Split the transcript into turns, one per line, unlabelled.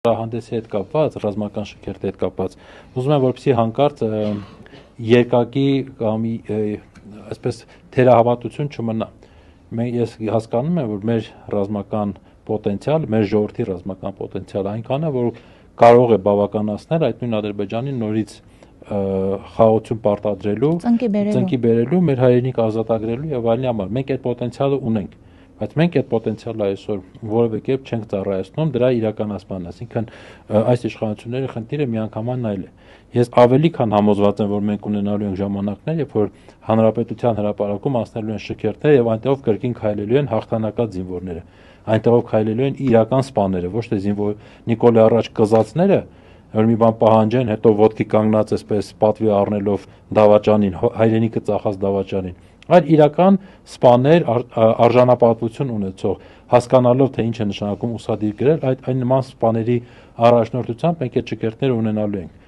Հանդեսի հետ կապված, ռազմական շքերթի հետ կապած, ուզում եմ որպեսզի հանկարծ երկակի կամ այսպես թերահավատություն չմնա։ Ես հասկանում եմ, որ մեր ռազմական պոտենցիալ, մեր ժողովրդի ռազմական պոտենցիալը այնքան է, որ կարող է բավականացնել այդ նույն Ադրբեջանի նորից խաղաղություն պարտադրելու, ծնկի բերելու, մեր հայրենիք ազատագրելու եւ այլնի համար։ Մենք այդ պոտենցիալը ունենք, բայց մենք այդ պոտենցիալը այսօր որևէ կերպ չենք ծառայեցնում դրա իրականացման, այսինքն այս իշխանությունների խնդիրը միանգամայն այլ է։ Ես ավելի քան համոզված եմ, որ մենք ունենալու ենք ժամանակներ, երբ որ հանրապետության հրապարակում անցնելու են շքերթներ եւ այնտեղով կրկին քայլելու են հաղթանակած զինվորները, այնտեղով քայլելու են իրական սպաները, ոչ թե Նիկոլի առաջ կզածները, որ մի բան պահանջեն, հետո ոտքի կանգնած այսպես պատվի առնելով դավաճանին, հայրենիքը ծախած դավաճանին, այլ իրական սպաներ, արժանապատվություն ունեցող, հասկանալով թե ինչ է նշանակում ուսադիր գրել, այն նման սպաների առաջնորդությամբ մենք այդ շքերթները ունենալու ենք։